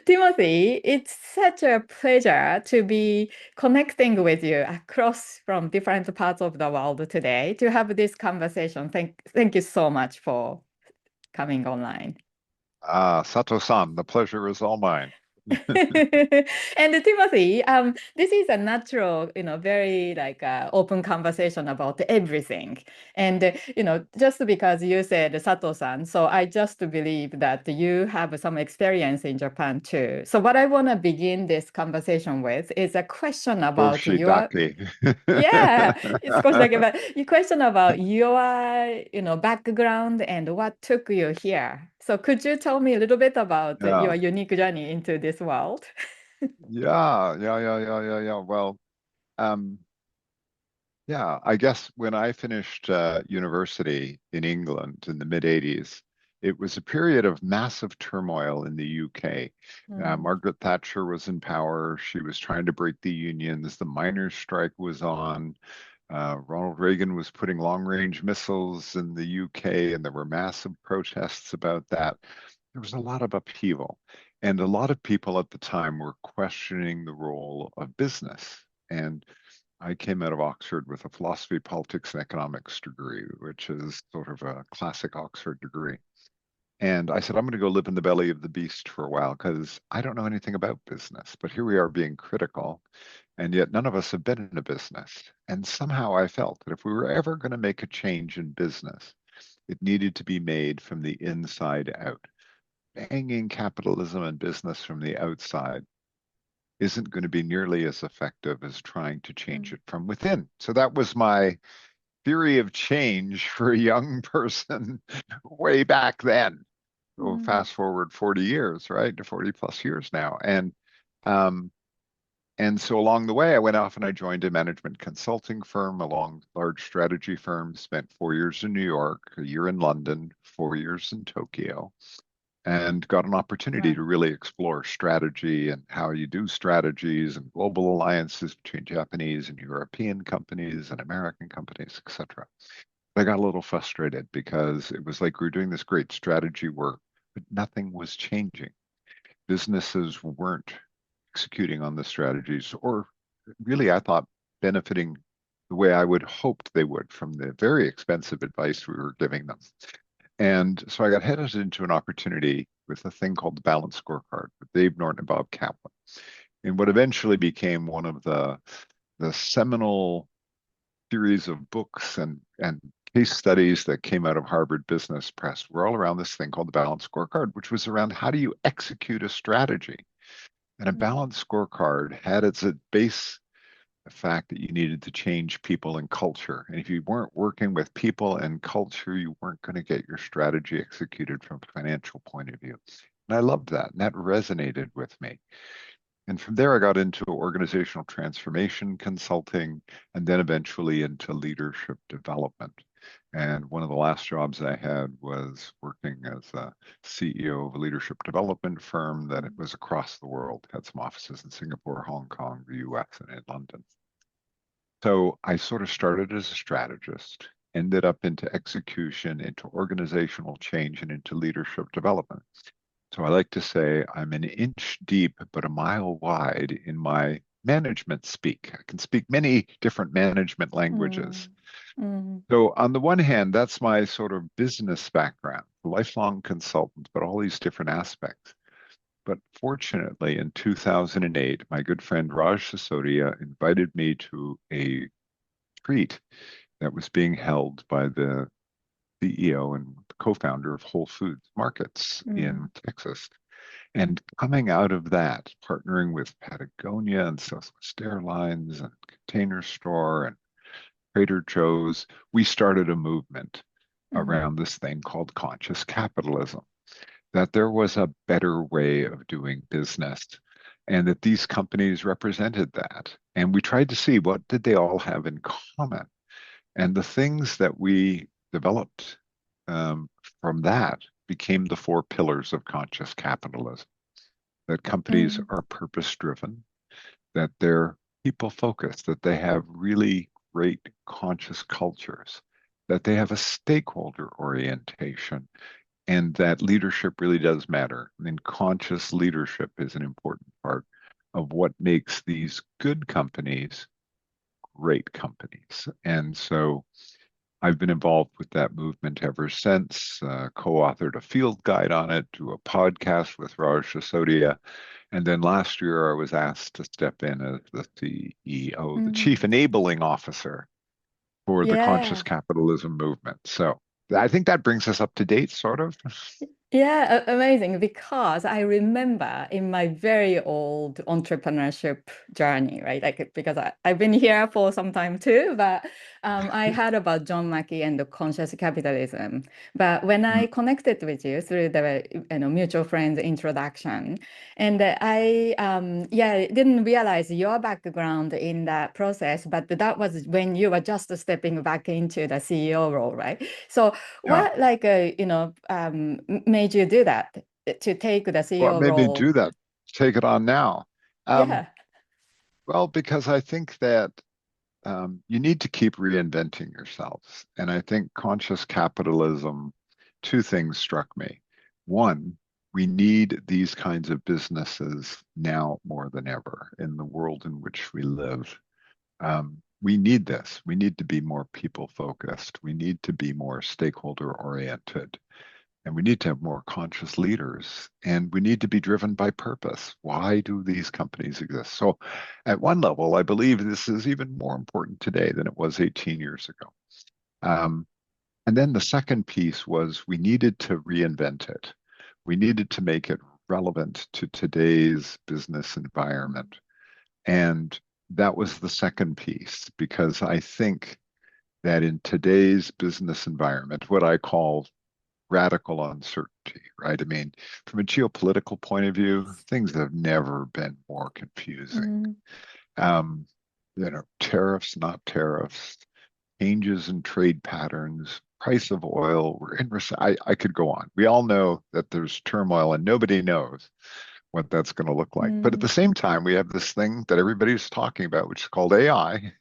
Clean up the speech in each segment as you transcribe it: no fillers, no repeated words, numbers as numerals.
Timothy, it's such a pleasure to be connecting with you across from different parts of the world today to have this conversation. Thank you so much for coming online. Ah, Sato-san, the pleasure is all mine. And Timothy, this is a natural, very like open conversation about everything. And just because you said Sato-san, so I just believe that you have some experience in Japan too. So what I want to begin this conversation with is a question about your, Oshidake. yeah, it's course like about your question about your, background and what took you here. So could you tell me a little bit about Yeah, your unique journey into this world? yeah. Well, um, yeah, I guess when I finished university in England in the mid 80s, it was a period of massive turmoil in the UK. Mm, Margaret Thatcher was in power. She was trying to break the unions. The miners' strike was on. Ronald Reagan was putting long-range missiles in the UK, and there were massive protests about that. There was a lot of upheaval, and a lot of people at the time were questioning the role of business. And I came out of Oxford with a philosophy, politics, and economics degree, which is sort of a classic Oxford degree. And I said, I'm going to go live in the belly of the beast for a while because I don't know anything about business. But here we are being critical, and yet none of us have been in a business. And somehow I felt that if we were ever going to make a change in business, it needed to be made from the inside out. Banging capitalism and business from the outside isn't going to be nearly as effective as trying to change mm, it from within. So that was my theory of change for a young person way back then. So mm, fast forward 40 years, right? To 40 plus years now. Um, and so along the way, I went off and I joined a management consulting firm, along large strategy firms, spent 4 years in New York, a year in London, 4 years in Tokyo, and got an opportunity wow. to really explore strategy and how you do strategies and global alliances between Japanese and European companies and American companies, etc. I got a little frustrated because it was like we were doing this great strategy work, but nothing was changing. Businesses weren't executing on the strategies, or really, I thought, benefiting the way I would hoped they would from the very expensive advice we were giving them. And so I got headed into an opportunity with a thing called the Balanced Scorecard with Dave Norton and Bob Kaplan, in what eventually became one of the seminal series of books and case studies that came out of Harvard Business Press were all around this thing called the Balanced Scorecard, which was around how do you execute a strategy. And a Mm, balanced scorecard had its base the fact that you needed to change people and culture. And if you weren't working with people and culture, you weren't going to get your strategy executed from a financial point of view. And I loved that. And that resonated with me. And from there, I got into organizational transformation consulting and then eventually into leadership development. And one of the last jobs I had was working as a CEO of a leadership development firm that it was across the world, had some offices in Singapore, Hong Kong, the US, and in London. So I sort of started as a strategist, ended up into execution, into organizational change, and into leadership development. So I like to say I'm an inch deep, but a mile wide in my management speak. I can speak many different management languages. mm, mm, So on the one hand, that's my sort of business background, lifelong consultant, but all these different aspects. But fortunately, in 2008, my good friend Raj Sisodia invited me to a retreat that was being held by the CEO and co-founder of Whole Foods Markets in mm, Texas. And coming out of that, partnering with Patagonia and Southwest Airlines and Container Store and Trader Joe's, we started a movement mm, around this thing called conscious capitalism, that there was a better way of doing business and that these companies represented that. And we tried to see what did they all have in common. And the things that we developed um, from that became the four pillars of conscious capitalism, that companies mm, are purpose driven, that they're people focused, that they have really great conscious cultures, that they have a stakeholder orientation, and that leadership really does matter. And conscious leadership is an important part of what makes these good companies great companies. And so I've been involved with that movement ever since, co-authored a field guide on it, do a podcast with Raj Sisodia. And then last year I was asked to step in as the CEO, the Chief Mm. Enabling Officer for the conscious Yeah. capitalism movement. So I think that brings us up to date, sort of. Yeah, amazing. Because I remember in my very old entrepreneurship journey, right? Like, because I've been here for some time too, but I heard about John Mackey and the conscious capitalism. But when Mm, I connected with you through the mutual friends introduction, and yeah, didn't realize your background in that process, but that was when you were just stepping back into the CEO role, right? So yeah. what like made you do that to take the What CEO made me role? do that? Take it on now. Um, Yeah. well, because I think that you need to keep reinventing yourselves. And I think conscious capitalism, two things struck me. One, we need these kinds of businesses now more than ever in the world in which we live. We need this. We need to be more people focused. We need to be more stakeholder oriented. And we need to have more conscious leaders. And we need to be driven by purpose. Why do these companies exist? So, at one level, I believe this is even more important today than it was 18 years ago. Um, and then the second piece was we needed to reinvent it. We needed to make it relevant to today's business environment. And that was the second piece, because I think that in today's business environment, what I call radical uncertainty, right? I mean, from a geopolitical point of view, things have never been more confusing. Mm, Um, tariffs, not tariffs, changes in trade patterns, price of oil, we're in I could go on. We all know that there's turmoil and nobody knows what that's going to look like. But at mm, the same time, we have this thing that everybody's talking about, which is called AI.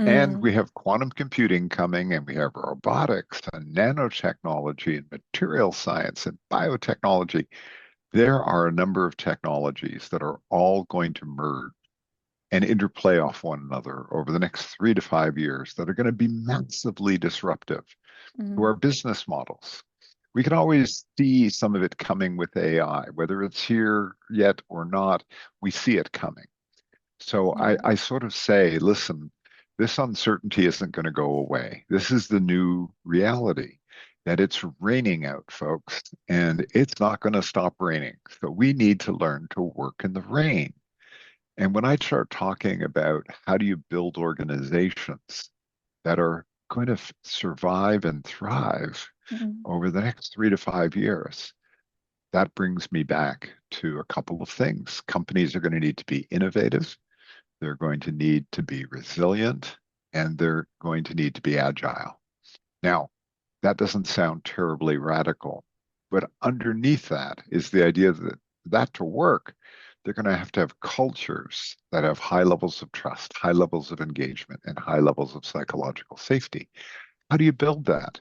And mm, we have quantum computing coming, and we have robotics and nanotechnology and material science and biotechnology. There are a number of technologies that are all going to merge and interplay off one another over the next 3 to 5 years that are going to be massively disruptive to mm, our business models. We can always see some of it coming with AI, whether it's here yet or not, we see it coming. So mm, I sort of say, listen, this uncertainty isn't going to go away. This is the new reality that it's raining out, folks, and it's not going to stop raining. So we need to learn to work in the rain. And when I start talking about how do you build organizations that are going to survive and thrive mm, over the next 3 to 5 years, that brings me back to a couple of things. Companies are going to need to be innovative. They're going to need to be resilient, and they're going to need to be agile. Now, that doesn't sound terribly radical, but underneath that is the idea that to work, they're going to have cultures that have high levels of trust, high levels of engagement, and high levels of psychological safety. How do you build that?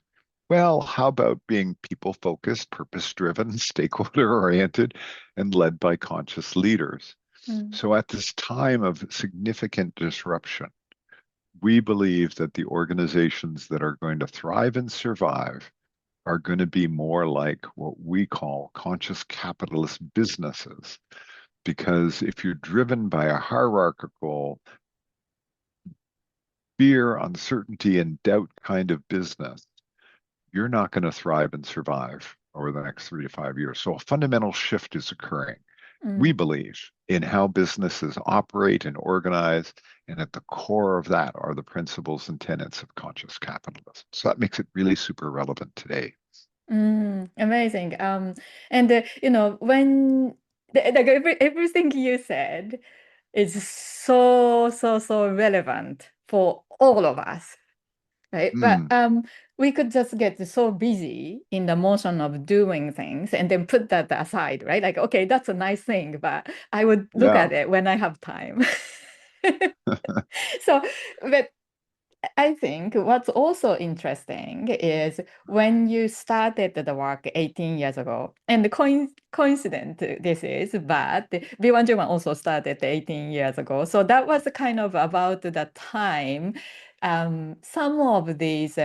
Well, how about being people focused, purpose driven, stakeholder oriented, and led by conscious leaders? mm, So, at this time of significant disruption, we believe that the organizations that are going to thrive and survive are going to be more like what we call conscious capitalist businesses. Because if you're driven by a hierarchical, fear, uncertainty, and doubt kind of business, you're not going to thrive and survive over the next 3 to 5 years. So a fundamental shift is occurring, we mm, believe, in how businesses operate and organize. And at the core of that are the principles and tenets of conscious capitalism. So that makes it really super relevant today. amazing. And when like everything you said is so relevant for all of us. Right. But Mm, we could just get so busy in the motion of doing things and then put that aside, right? Like, okay, that's a nice thing, but I would look yeah. at it when I have time. So, but I think what's also interesting is when you started the work 18 years ago, and coincident this is, but B1 also started 18 years ago. So that was kind of about the time some of these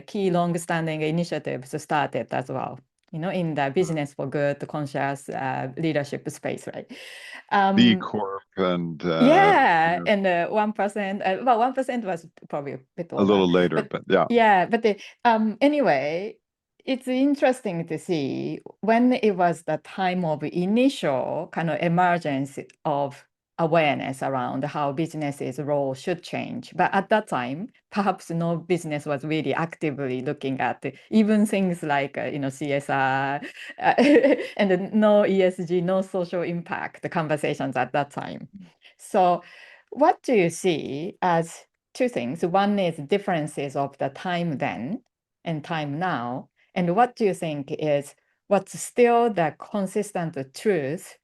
key long-standing initiatives started as well, in the business for good, conscious leadership space, right? B Um, Corp and yeah, and 1%, well, 1% was probably a bit a older, little later, but but yeah. yeah, but anyway, it's interesting to see when it was the time of initial kind of emergence of awareness around how businesses' role should change. But at that time, perhaps no business was really actively looking at even things like CSR and no ESG, no social impact conversations at that time. So, what do you see as two things? One is differences of the time then and time now. And what do you think is what's still the consistent truth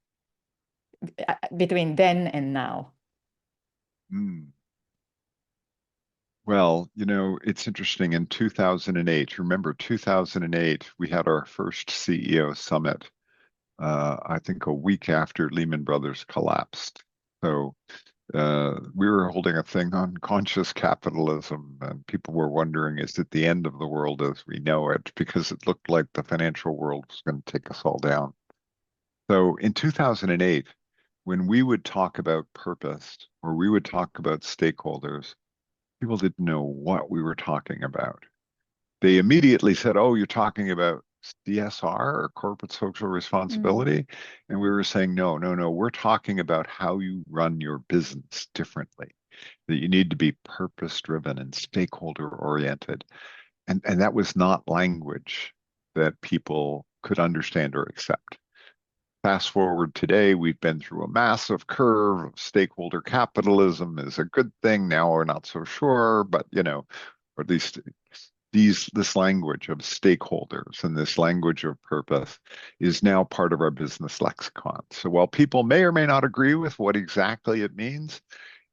between then and now? Mm. Well, it's interesting. In 2008, remember 2008, we had our first CEO summit, I think a week after Lehman Brothers collapsed. So we were holding a thing on conscious capitalism, and people were wondering, is it the end of the world as we know it? Because it looked like the financial world was going to take us all down. So in 2008, when we would talk about purpose or we would talk about stakeholders, people didn't know what we were talking about. They immediately said, "Oh, you're talking about CSR or corporate social Mm, responsibility." And we were saying, no, no, no, we're talking about how you run your business differently, that you need to be purpose driven and stakeholder oriented. And that was not language that people could understand or accept. Fast forward today, we've been through a massive curve of stakeholder capitalism is a good thing. Now we're not so sure, but or at least this language of stakeholders and this language of purpose is now part of our business lexicon. So while people may or may not agree with what exactly it means,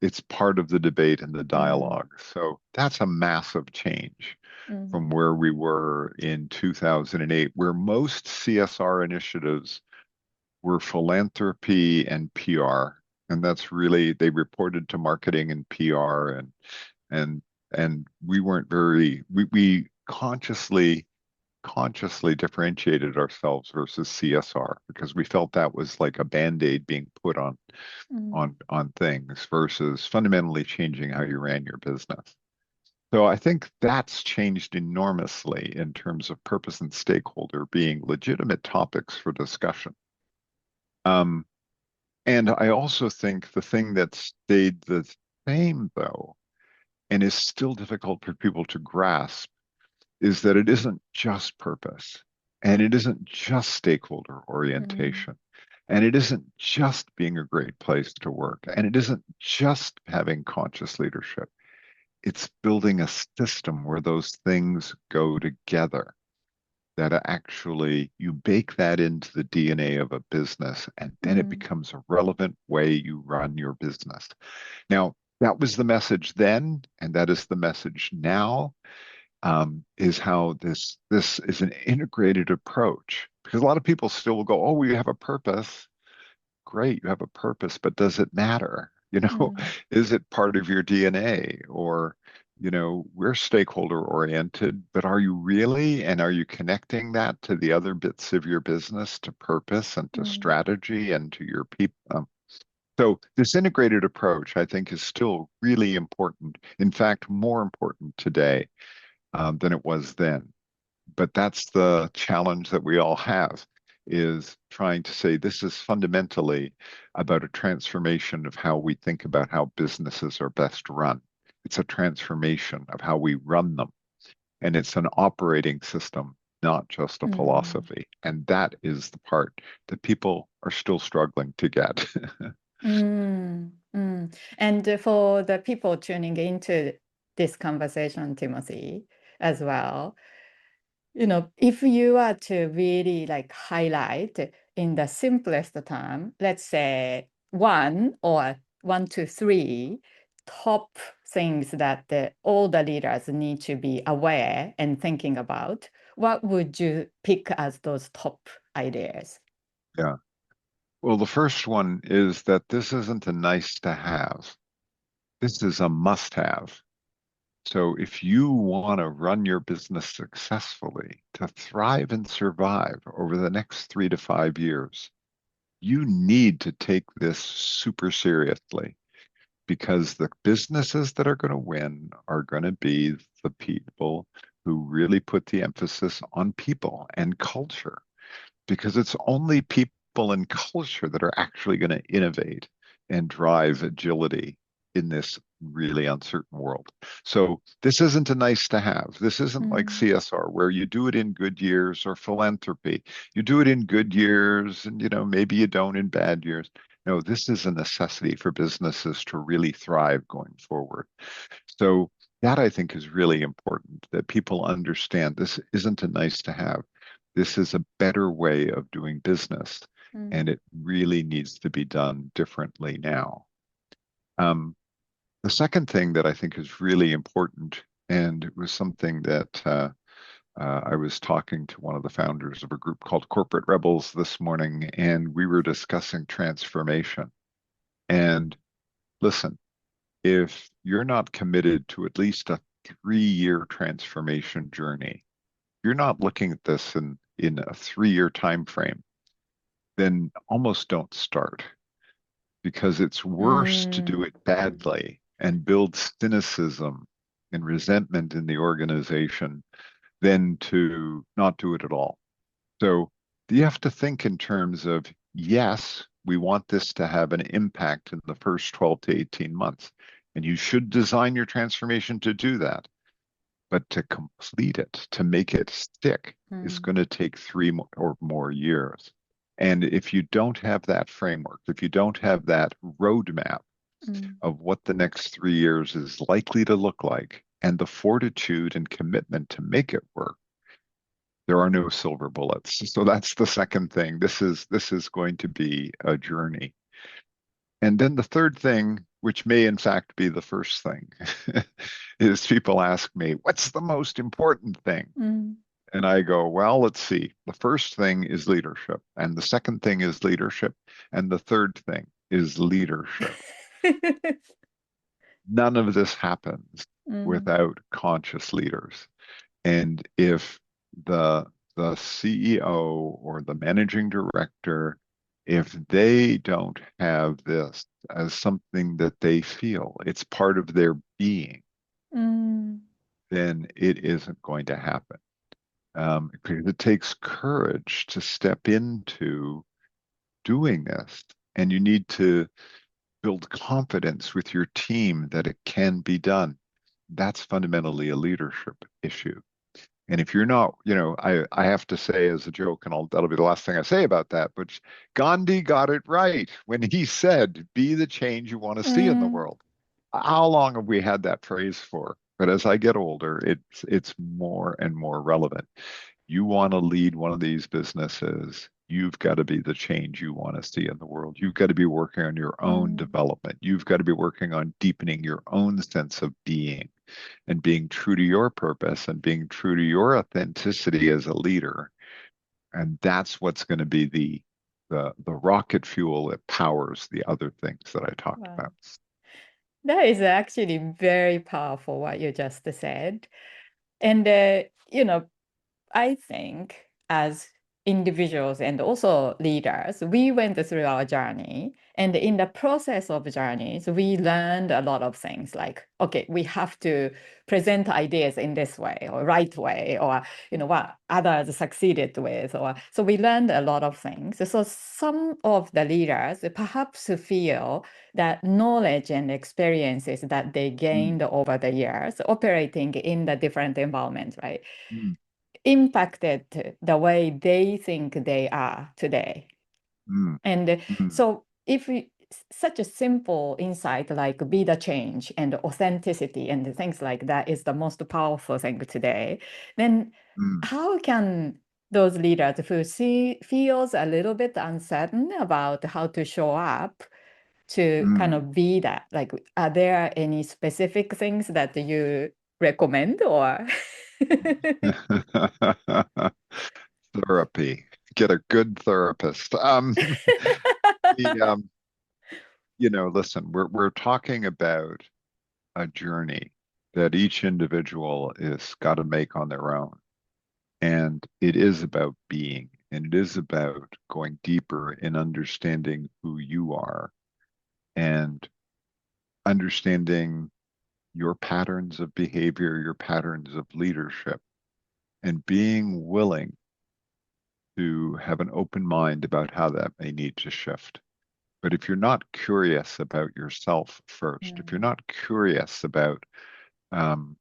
it's part of the debate and the mm, dialogue. So that's a massive change from mm, where we were in 2008, where most CSR initiatives were philanthropy and PR. And that's really, they reported to marketing and PR and we weren't we consciously differentiated ourselves versus CSR because we felt that was like a band-aid being put on mm, things versus fundamentally changing how you ran your business. So I think that's changed enormously in terms of purpose and stakeholder being legitimate topics for discussion. Um, and I also think the thing that stayed the same though, and is still difficult for people to grasp is that it isn't just purpose and it isn't just stakeholder mm, orientation and it isn't just being a great place to work and it isn't just having conscious leadership. It's building a system where those things go together, that actually you bake that into the DNA of a business and then it mm, becomes a relevant way you run your business. Now, that was the message then, and that is the message now, is how this is an integrated approach. Because a lot of people still will go, "Oh, we have a purpose." Great, you have a purpose, but does it matter? mm, Is it part of your DNA? Or, we're stakeholder oriented, but are you really? And are you connecting that to the other bits of your business, to purpose and to mm, strategy and to your people? So this integrated approach, I think, is still really important. In fact, more important today than it was then. But that's the challenge that we all have, is trying to say this is fundamentally about a transformation of how we think about how businesses are best run. It's a transformation of how we run them. And it's an operating system, not just a mm, philosophy. And that is the part that people are still struggling to get. mm, mm. And for the people tuning into this conversation, Timothy, as well, if you are to really like highlight in the simplest term, let's say one or one to three top things that all the leaders need to be aware and thinking about, what would you pick as those top ideas? Yeah. Well, the first one is that this isn't a nice to have. This is a must have. So if you want to run your business successfully, to thrive and survive over the next 3 to 5 years, you need to take this super seriously because the businesses that are going to win are going to be the people who really put the emphasis on people and culture because it's only people and culture that are actually going to innovate and drive agility in this really uncertain world. So this isn't a nice to have. This isn't like Mm, CSR where you do it in good years or philanthropy. You do it in good years and maybe you don't in bad years. No, this is a necessity for businesses to really thrive going forward. So that I think is really important that people understand this isn't a nice to have. This is a better way of doing business, mm, and it really needs to be done differently now. Um, the second thing that I think is really important, and it was something that I was talking to one of the founders of a group called Corporate Rebels this morning, and we were discussing transformation. And listen, if you're not committed to at least a 3 year transformation journey, you're not looking at this in a 3 year time frame, then almost don't start because it's worse to do mm, it badly and build cynicism and resentment in the organization than to not do it at all. So you have to think in terms of, yes, we want this to have an impact in the first 12 to 18 months. And you should design your transformation to do that. But to complete it, to make it stick, is mm, going to take or more years. And if you don't have that framework, if you don't have that roadmap mm, of what the next 3 years is likely to look like, and the fortitude and commitment to make it work, there are no silver bullets. So that's the second thing. This is going to be a journey. And then the third thing, which may in fact be the first thing, is people ask me, what's the most important thing? mm. And I go, well, let's see. The first thing is leadership, and the second thing is leadership, and the third thing is leadership. None of this happens Mm, without conscious leaders. And if the the CEO or the managing director, if they don't have this as something that they feel, it's part of their being, mm, then it isn't going to happen. Because it takes courage to step into doing this, and you need to build confidence with your team that it can be done. That's fundamentally a leadership issue. And if you're not, I have to say as a joke, and that'll be the last thing I say about that, but Gandhi got it right when he said, be the change you want to see in the mm, world. How long have we had that phrase for? But as I get older, it's more and more relevant. You want to lead one of these businesses, you've got to be the change you want to see in the world. You've got to be working on your own mm, development. You've got to be working on deepening your own sense of being and being true to your purpose and being true to your authenticity as a leader. And that's what's going to be the rocket fuel that powers the other things that I talked wow. about. That is actually very powerful what you just said. And, I think as individuals and also leaders, we went through our journey. And in the process of journeys, we learned a lot of things like, okay, we have to present ideas in this way or right way, or, what others succeeded with. Or so we learned a lot of things. So some of the leaders perhaps feel that knowledge and experiences that they Mm, gained over the years operating in the different environments, right? mm, Impacted the way they think they are today. mm, And mm, so, if such a simple insight like be the change and authenticity and things like that is the most powerful thing today, then mm, how can those leaders who feels a little bit uncertain about how to show up to kind Mm. of be that? Like, are there any specific things that you recommend or? Therapy. Get a good therapist. The listen, we're talking about a journey that each individual is got to make on their own. And it is about being, and it is about going deeper in understanding who you are and understanding your patterns of behavior, your patterns of leadership, and being willing to have an open mind about how that may need to shift. But if you're not curious about yourself first, if you're Mm, not curious about um,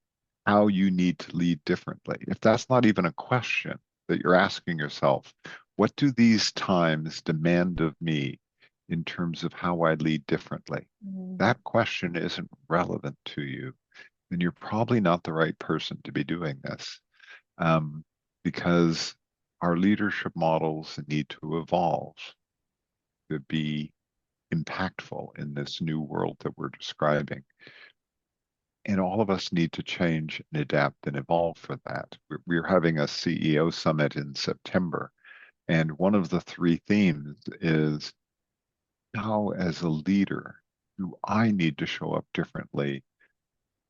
how you need to lead differently, if that's not even a question that you're asking yourself, what do these times demand of me in terms of how I lead differently? mm, That question isn't relevant to you, then you're probably not the right person to be doing this, um, because our leadership models need to evolve to be impactful in this new world that we're describing. And all of us need to change and adapt and evolve for that. We're having a CEO summit in September, and one of the three themes is how, as a leader, do I need to show up differently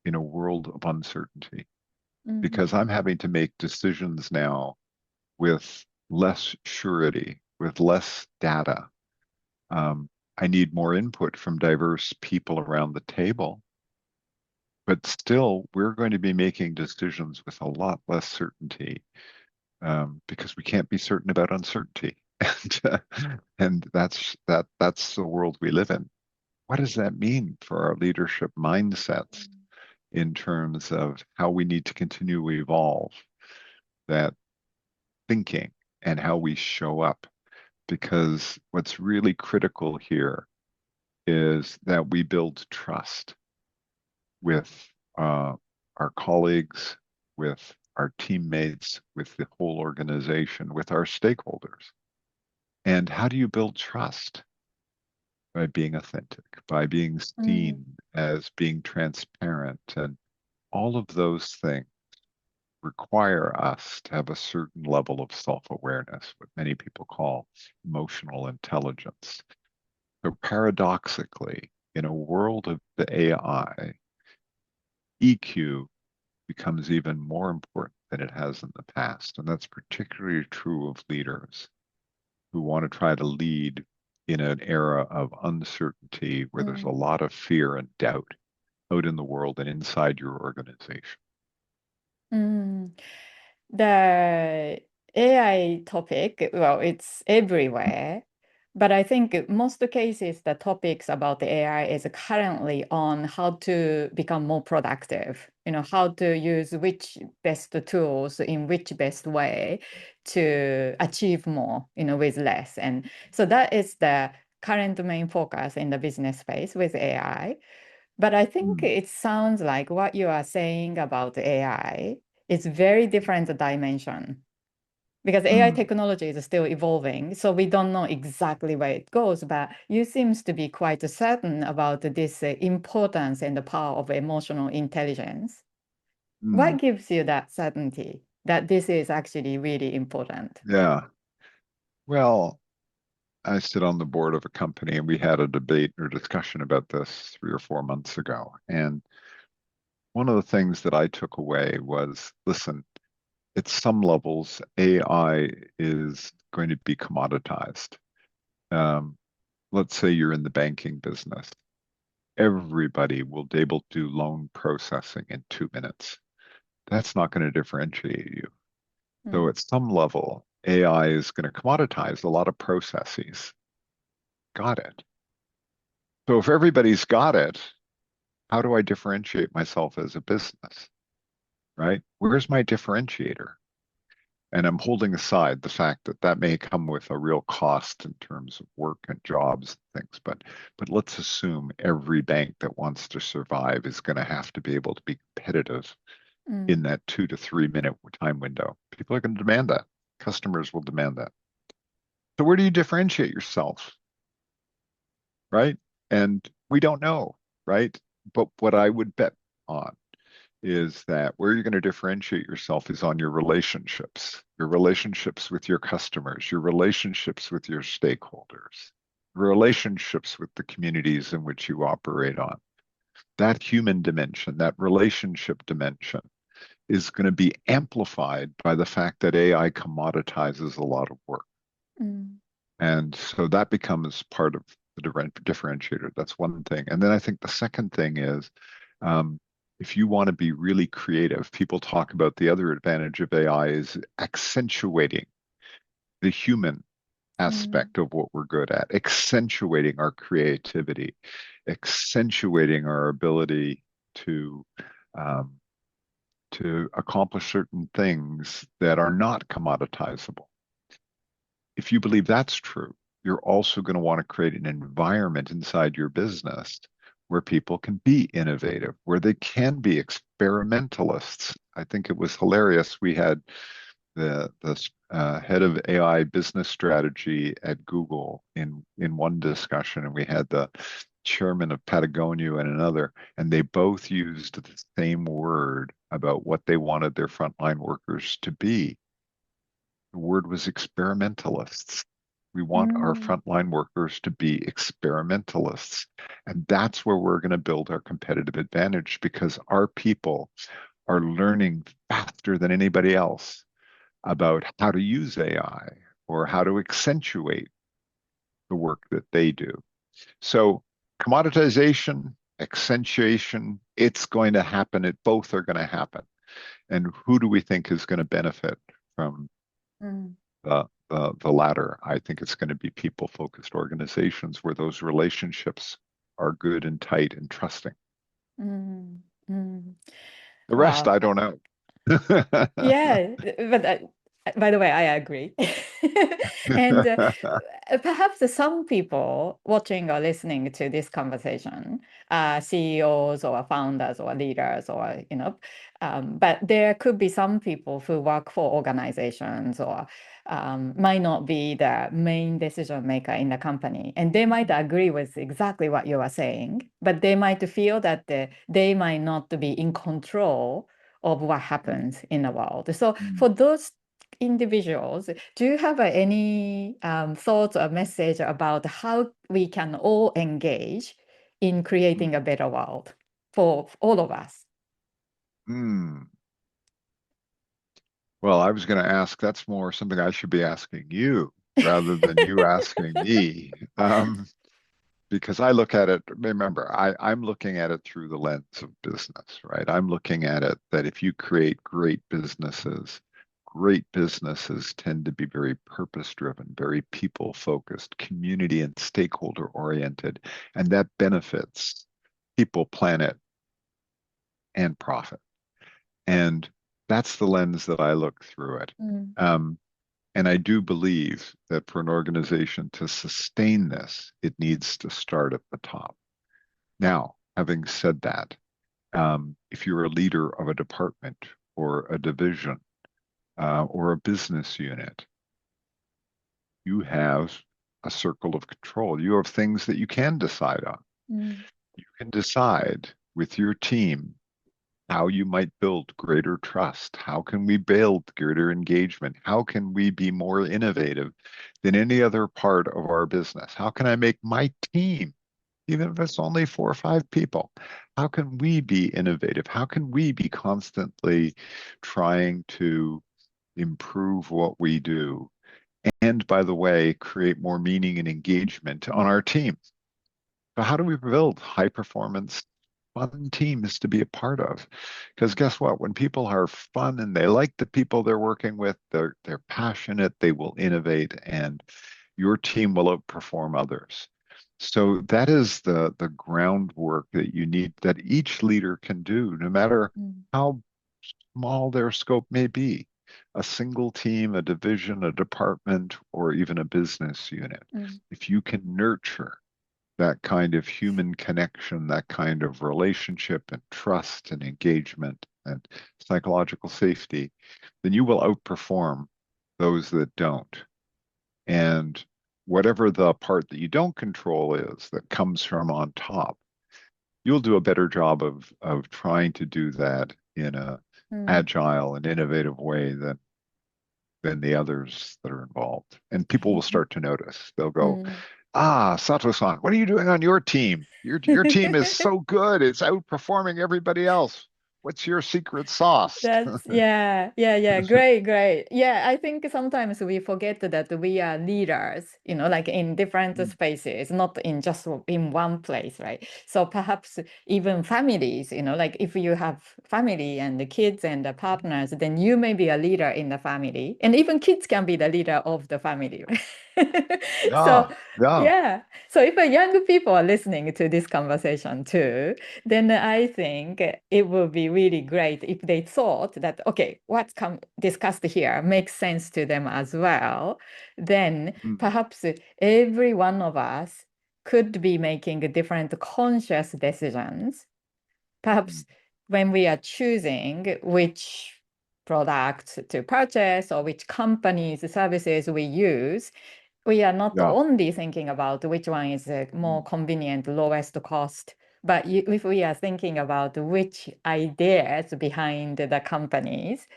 in a world of uncertainty? mm, Because I'm having to make decisions now with less surety, with less data. Um, I need more input from diverse people around the table, but still, we're going to be making decisions with a lot less certainty, because we can't be certain about uncertainty, and that's the world we live in. What does that mean for our leadership mindsets in terms of how we need to continue to evolve that thinking and how we show up? Because what's really critical here is that we build trust with our colleagues, with our teammates, with the whole organization, with our stakeholders. And how do you build trust? By being authentic, by being mm, seen as being transparent. And all of those things require us to have a certain level of self awareness, what many people call emotional intelligence. So, paradoxically, in a world of the AI, EQ becomes even more important than it has in the past. And that's particularly true of leaders who want to try to lead in an era of uncertainty where there's a mm. lot of fear and doubt out in the world and inside your organization. Mm. The AI topic, well, it's everywhere. But I think most cases, the topics about the AI is currently on how to become more productive, how to use which best tools in which best way to achieve more, with less. And so that is the current main focus in the business space with AI. But I think Mm, it sounds like what you are saying about AI is very different dimension because AI mm, technology is still evolving, so we don't know exactly where it goes. But you seems to be quite certain about this importance and the power of emotional intelligence. mm. What gives you that certainty that this is actually really important? Yeah. Well, I sit on the board of a company and we had a debate or discussion about this 3 or 4 months ago. And one of the things that I took away was, listen, at some levels, AI is going to be commoditized. Um, let's say you're in the banking business. Everybody will be able to do loan processing in 2 minutes. That's not going to differentiate you. So Mm, at some level, AI is going to commoditize a lot of processes. Got it. So if everybody's got it, how do I differentiate myself as a business, right? Where's my differentiator? And I'm holding aside the fact that that may come with a real cost in terms of work and jobs and things. But let's assume every bank that wants to survive is going to have to be able to be competitive in mm, that 2 to 3 minute time window. People are going to demand that. Customers will demand that. So where do you differentiate yourself, right? And we don't know, right? But what I would bet on is that where you're going to differentiate yourself is on your relationships with your customers, your relationships with your stakeholders, relationships with the communities in which you operate on. That human dimension, that relationship dimension is going to be amplified by the fact that AI commoditizes a lot of work. Mm, And so that becomes part of the differentiator. That's one thing. And then I think the second thing is um, if you want to be really creative, people talk about the other advantage of AI is accentuating the human mm, aspect of what we're good at, accentuating our creativity, accentuating our ability to um, to accomplish certain things that are not commoditizable. If you believe that's true, you're also going to want to create an environment inside your business where people can be innovative, where they can be experimentalists. I think it was hilarious. We had the head of AI business strategy at Google in one discussion, and we had the chairman of Patagonia in another, and they both used the same word about what they wanted their frontline workers to be. The word was experimentalists. We want our mm, frontline workers to be experimentalists. And that's where we're going to build our competitive advantage because our people are learning faster than anybody else about how to use AI or how to accentuate the work that they do. So, commoditization, accentuation, it's going to happen. Both are going to happen. And who do we think is going to benefit from mm, the latter? I think it's going to be people focused organizations where those relationships are good and tight and trusting. mm, mm. The rest, Wow. I don't know. Yeah, but by the way, I agree. And perhaps some people watching or listening to this conversation, CEOs or founders or leaders or, but there could be some people who work for organizations or might not be the main decision maker in the company. And they might agree with exactly what you are saying, but they might feel that they might not be in control of what happens in the world. So for those individuals, do you have any thoughts or message about how we can all engage in creating a better world for all of us? Hmm. Well, I was going to ask, that's more something I should be asking you rather than you asking me. Because I look at it, remember, I'm looking at it through the lens of business, right? I'm looking at it that if you create great businesses tend to be very purpose driven, very people focused, community and stakeholder oriented, and that benefits people, planet, and profit. And that's the lens that I look through it. Mm, Um, and I do believe that for an organization to sustain this, it needs to start at the top. Now, having said that, if you're a leader of a department or a division or a business unit, you have a circle of control. You have things that you can decide on. mm, You can decide with your team how you might build greater trust. How can we build greater engagement? How can we be more innovative than any other part of our business? How can I make my team, even if it's only 4 or 5 people, how can we be innovative? How can we be constantly trying to improve what we do? And by the way, create more meaning and engagement on our team. So how do we build high performance, fun teams to be a part of? Because guess what? When people are fun and they like the people they're working with, they're passionate, they will innovate, and your team will outperform others. So that is the groundwork that you need that each leader can do, no matter mm, how small their scope may be. A single team, a division, a department, or even a business unit. mm, If you can nurture that kind of human connection, that kind of relationship and trust and engagement and psychological safety, then you will outperform those that don't. And whatever the part that you don't control is that comes from on top, you'll do a better job of trying to do that in a Mm. agile and innovative way than the others that are involved. And people will start to notice. They'll go, Mm. "Ah, Sato-san, what are you doing on your team? Your team is so good. It's outperforming everybody else. What's your secret sauce?" That's yeah, yeah, yeah. Great, great. Yeah, I think sometimes we forget that we are leaders, like in different Mm, spaces, not in just in one place, right? So perhaps even families, like if you have family and the kids and the partners, then you may be a leader in the family, and even kids can be the leader of the family, right? So yeah, yeah. yeah, so if young people are listening to this conversation too, then I think it would be really great if they thought that, okay, what's discussed here makes sense to them as well. Then Mm, perhaps every one of us could be making different conscious decisions. mm, Perhaps when we are choosing which products to purchase or which companies, services we use, we are not yeah. only thinking about which one is more Mm, convenient, lowest cost, but if we are thinking about which ideas behind the companies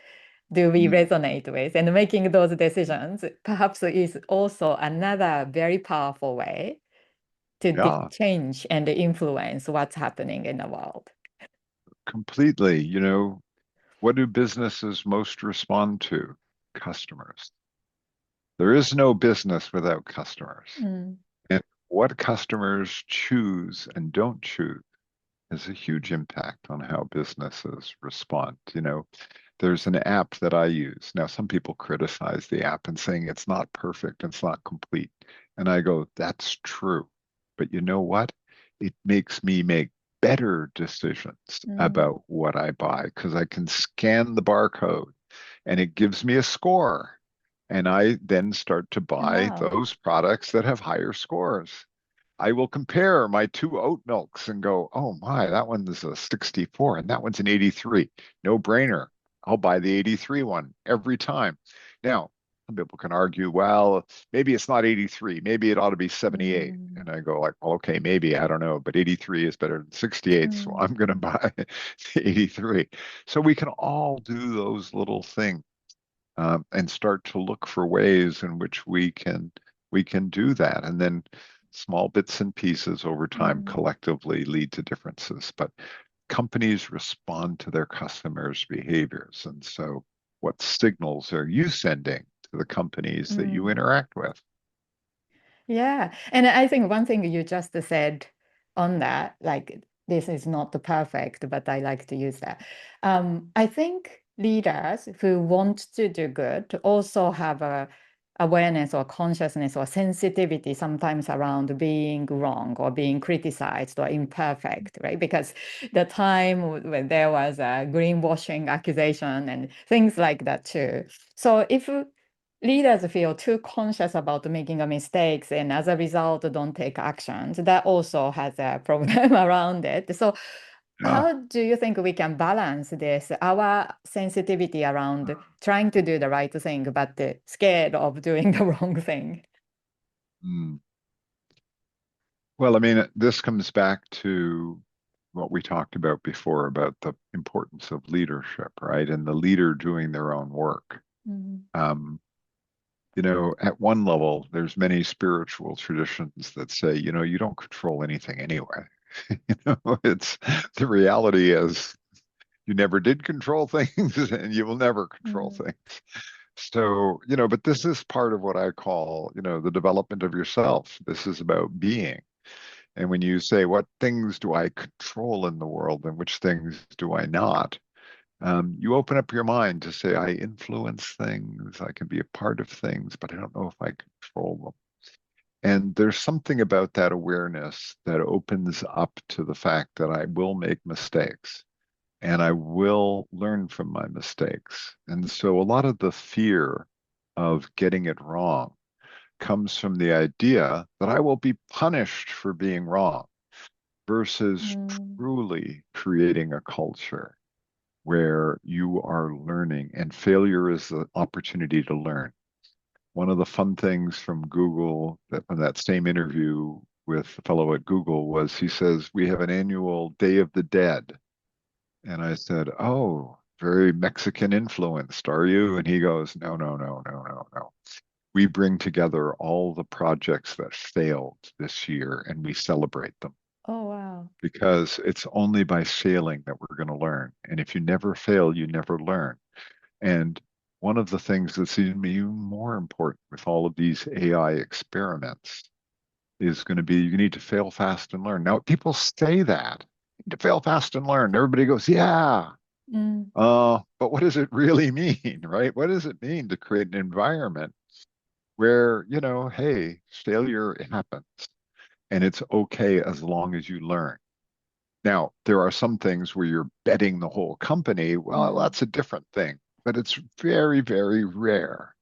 do we mm, resonate with, and making those decisions perhaps is also another very powerful way to yeah, change and influence what's happening in the world. completely. What do businesses most respond to? Customers. There is no business without customers. Mm, And what customers choose and don't choose has a huge impact on how businesses respond. There's an app that I use. Now, some people criticize the app and saying it's not perfect, it's not complete. And I go, that's true. But you know what? It makes me make better decisions mm. about what I buy because I can scan the barcode and it gives me a score. And I then start to buy Wow. those products that have higher scores. I will compare my two oat milks and go, oh my, that one's a 64 and that one's an 83. No brainer. I'll buy the 83 one every time. Now, some people can argue, well, maybe it's not 83. Maybe it ought to be 78. Mm, And I go like, well, okay, maybe, I don't know, but 83 is better than 68. So mm, I'm going to buy the 83. So we can all do those little things and start to look for ways in which we can do that. And then small bits and pieces over time mm, collectively lead to differences. But companies respond to their customers' behaviors. And so what signals are you sending to the companies that you mm. interact with? Yeah. And I think one thing you just said on that, like this is not the perfect, but I like to use that. I think leaders who want to do good also have a awareness or consciousness or sensitivity sometimes around being wrong or being criticized or imperfect, right? Because the time when there was a greenwashing accusation and things like that too. So if leaders feel too conscious about making a mistakes and as a result don't take actions, that also has a problem around it. So Yeah. how do you think we can balance this, our sensitivity around trying to do the right thing, but scared of doing the wrong thing? Mm. Well, I mean, this comes back to what we talked about before about the importance of leadership, right? And the leader doing their own work. Mm, Um, at one level, there's many spiritual traditions that say, you don't control anything anyway. It's the reality is you never did control things and you will never control mm, things. So, but this is part of what I call, the development of yourself. This is about being. And when you say, what things do I control in the world and which things do I not? You open up your mind to say, I influence things, I can be a part of things, but I don't know if I control them. And there's something about that awareness that opens up to the fact that I will make mistakes and I will learn from my mistakes. And so a lot of the fear of getting it wrong comes from the idea that I will be punished for being wrong versus mm, truly creating a culture where you are learning and failure is the opportunity to learn. one of the fun things from Google, that from that same interview with the fellow at Google, was he says, we have an annual Day of the Dead. And I said, oh, very Mexican influenced, are you? And he goes, no, no, no, no, no, no. We bring together all the projects that failed this year and we celebrate them Oh, wow. because it's only by failing that we're going to learn. And if you never fail, you never learn. And one of the things that's even more important with all of these AI experiments is going to be you need to fail fast and learn. Now, people say that you need to fail fast and learn. Everybody goes, yeah. Mm, But what does it really mean, right? What does it mean to create an environment where, hey, failure happens and it's okay as long as you learn? Now, there are some things where you're betting the whole company. Well, mm, that's a different thing, but it's very, very rare.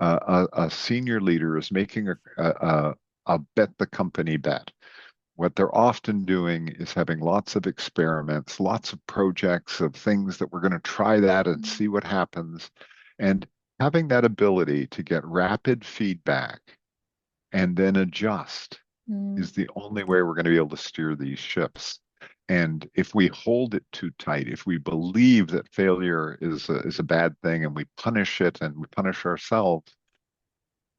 A senior leader is making a bet the company bet. What they're often doing is having lots of experiments, lots of projects of things that we're going to try that and mm, see what happens. And having that ability to get rapid feedback and then adjust mm, is the only way we're going to be able to steer these ships. And if we hold it too tight, if we believe that failure is a bad thing and we punish it and we punish ourselves,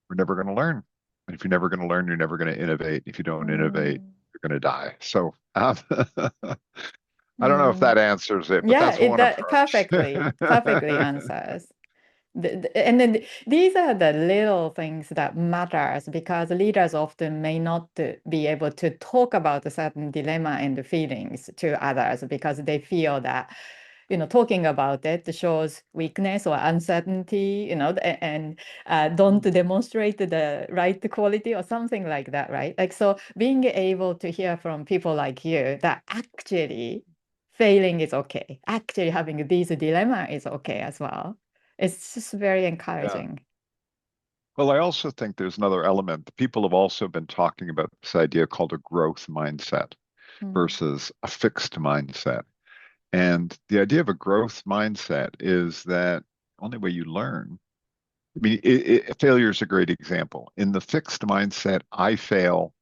we're never going to learn. And if you're never going to learn, you're never going to innovate. If you don't innovate, mm, you're going to die. So I don't know if mm. that answers it, but Yeah, that's it one that approach. perfectly answers. And then these are the little things that matters because leaders often may not be able to talk about a certain dilemma and feelings to others because they feel that, talking about it shows weakness or uncertainty, and don't demonstrate the right quality or something like that, right? Like, so being able to hear from people like you that actually failing is okay. Actually having these dilemma is okay as well. It's just very Yeah. encouraging. Well, I also think there's another element. People have also been talking about this idea called a growth mindset Mm, versus a fixed mindset. And the idea of a growth mindset is that the only way you learn, I mean, failure is a great example. In the fixed mindset, I fail.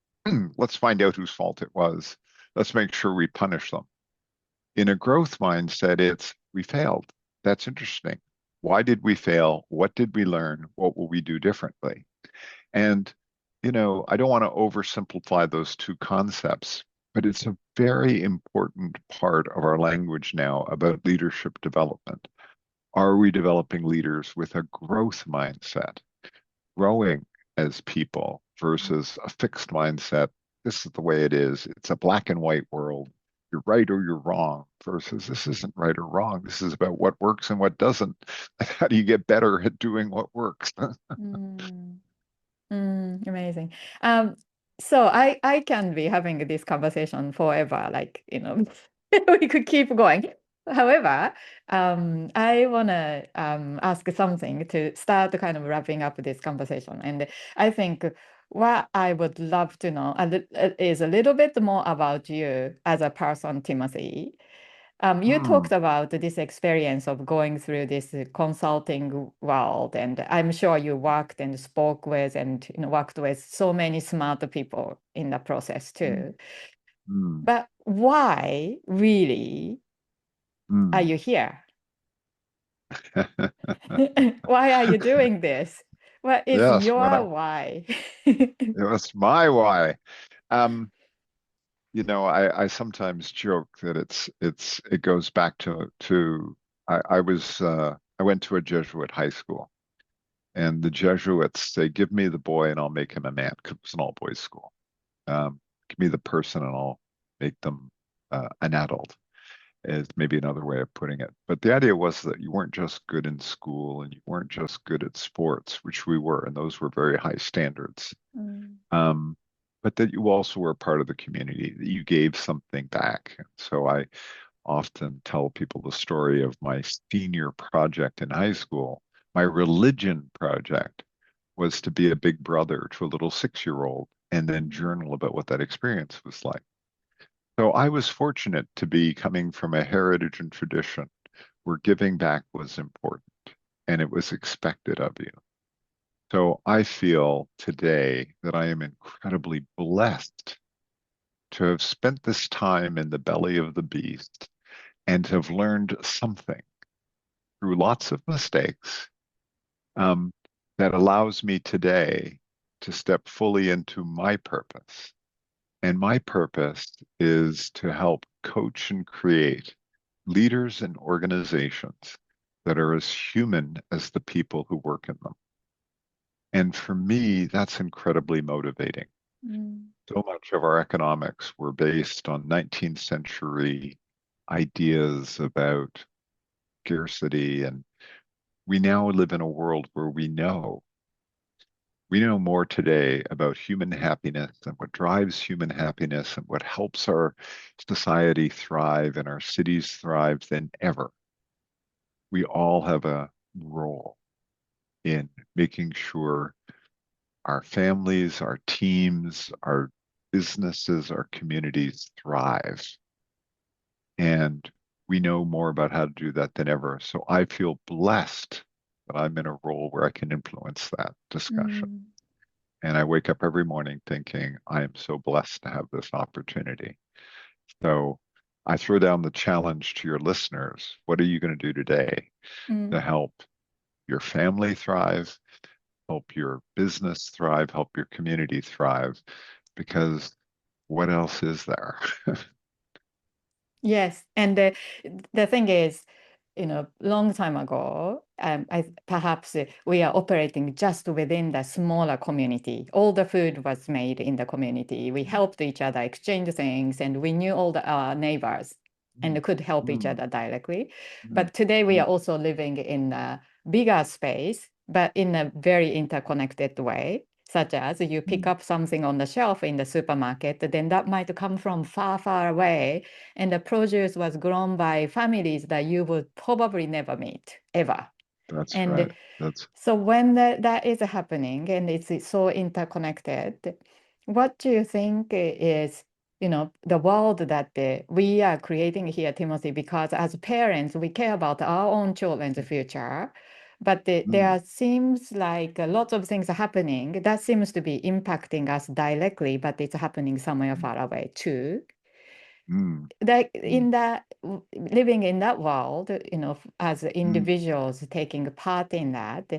Let's find out whose fault it was. Let's make sure we punish them. In a growth mindset, it's we failed. That's interesting. Why did we fail? What did we learn? What will we do differently? And, I don't want to oversimplify those two concepts, but it's a very important part of our language now about leadership development. Are we developing leaders with a growth mindset, growing as people versus a fixed mindset? This is the way it is. It's a black and white world. You're right or you're wrong versus this isn't right or wrong. This is about what works and what doesn't. How do you get better at doing what works? mm, amazing. Um, so I can be having this conversation forever, like, we could keep going. However, I wanna ask something to start kind of wrapping up this conversation. And I think what I would love to know is a little bit more about you as a person, Timothy. You Hmm. talked about this experience of going through this consulting world, and I'm sure you worked and spoke with and worked with so many smart people in the process Hmm. too. Hmm. But why really are Hmm. you here? Why are you doing this? What is Yes, your why? it was my why. Um, I sometimes joke that it goes back to I went to a Jesuit high school, and the Jesuits say, "Give me the boy and I'll make him a man," because it was an all boys school. Give me the person and I'll make them an adult. Is maybe another way of putting it. But the idea was that you weren't just good in school and you weren't just good at sports, which we were, and those were very high standards. Mm, Um, but that you also were part of the community, that you gave something back. So I often tell people the story of my senior project in high school. My religion project was to be a big brother to a little 6-year-old and then mm, journal about what that experience was like. So I was fortunate to be coming from a heritage and tradition where giving back was important and it was expected of you. So I feel today that I am incredibly blessed to have spent this time in the belly of the beast and have learned something through lots of mistakes, um, that allows me today to step fully into my purpose. And my purpose is to help coach and create leaders and organizations that are as human as the people who work in them. And for me, that's incredibly motivating. Mm. So much of our economics were based on 19th century ideas about scarcity. And we now live in a world where we know more today about human happiness and what drives human happiness and what helps our society thrive and our cities thrive than ever. We all have a role in making sure our families, our teams, our businesses, our communities thrive. And we know more about how to do that than ever. So I feel blessed that I'm in a role where I can influence that discussion. Mm. And I wake up every morning thinking, I am so blessed to have this opportunity. So I throw down the challenge to your listeners. What are you going to do today to Mm. help your family thrive, help your business thrive, help your community thrive? Because what else is there? Yes, and the thing is, long time ago, perhaps we are operating just within the smaller community. All the food was made in the community. We helped each other exchange things, and we knew all our neighbors and could help each Mm, other directly. mm, But today we are mm, also living in a bigger space, but in a very interconnected way. Such as you pick mm. up something on the shelf in the supermarket, then that might come from far, far away, and the produce was grown by families that you would probably never meet ever. That's And right. That's so when that is happening and it's so interconnected, what do you think is, the world that we are creating here, Timothy? Because as parents, we care about our own children's future, but mm, there seems like lots of things are happening that seems to be impacting us directly, but it's happening somewhere mm, far away too. mm, Like mm. in that living in that world, as Mm. individuals taking part in that,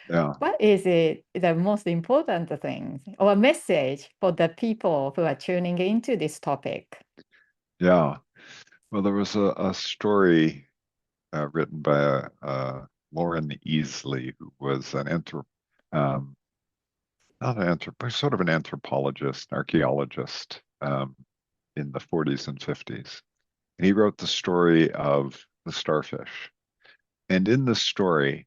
Yeah, what is it the most important thing or message for the people who are tuning into this topic? yeah. Well, there was a story written by Lauren Easley, who was an not an sort of an anthropologist, archaeologist, in the 40s and 50s. And he wrote the story of the starfish. And in the story,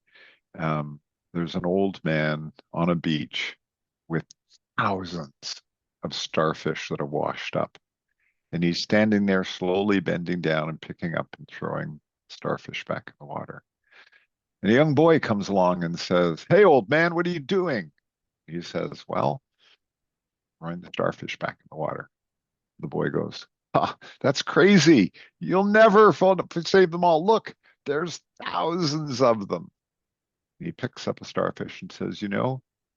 um, there's an old man on a beach with thousands of starfish that are washed up. And he's standing there slowly bending down and picking up and throwing starfish back in the water. And a young boy comes along and says, "Hey, old man, what are you doing?" He says, "Well, throwing the starfish back in the water." The boy goes, "That's crazy. You'll never save them all. Look, there's thousands of them." And he picks up a starfish and says,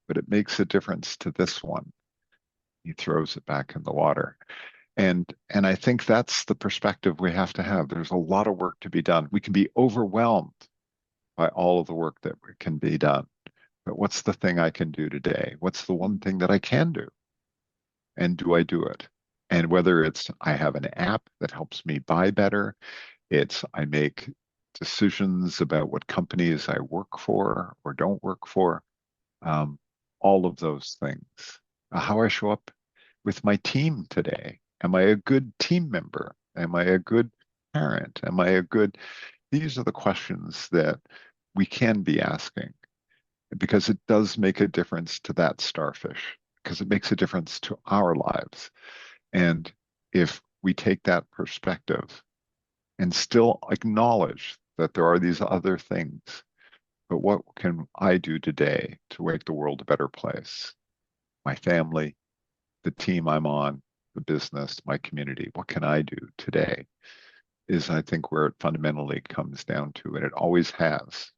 but it makes a difference to this one. He throws it back in the water. And I think that's the perspective we have to have. There's a lot of work to be done. We can be overwhelmed by all of the work that can be done. But what's the thing I can do today? What's the one thing that I can do? And do I do it? And whether it's I have an app that helps me buy better, it's I make decisions about what companies I work for or don't work for, um, all of those things. How I show up with my team today. Am I a good team member? Am I a good parent? Am I a good? These are the questions that we can be asking because it does make a difference to that starfish, because it makes a difference to our lives. And if we take that perspective and still acknowledge that there are these other things, but what can I do today to make the world a better place? My family, the team I'm on, the business, my community, what can I do today? Is I think where it fundamentally comes down to, and it always has.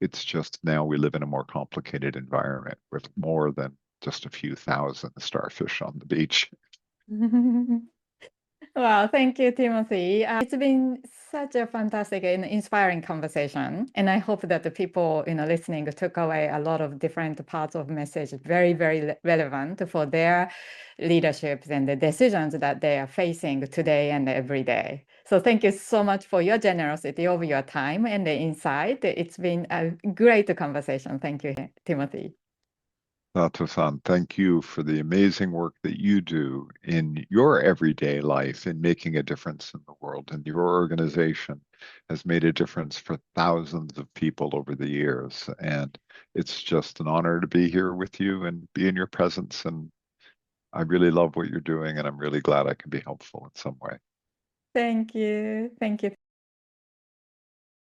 It's just now we live in a more complicated environment with more than just a few thousand starfish on the beach. Well, thank you, Timothy. It's been such a fantastic and inspiring conversation, and I hope that the people, listening took away a lot of different parts of message, very, very relevant for their leaderships and the decisions that they are facing today and every day. So thank you so much for your generosity of your time and the insight. It's been a great conversation. Thank you, Timothy. Sato-san, thank you for the amazing work that you do in your everyday life in making a difference in the world. And your organization has made a difference for thousands of people over the years. And it's just an honor to be here with you and be in your presence. And I really love what you're doing, and I'm really glad I can be helpful in some way. Thank you. Thank you.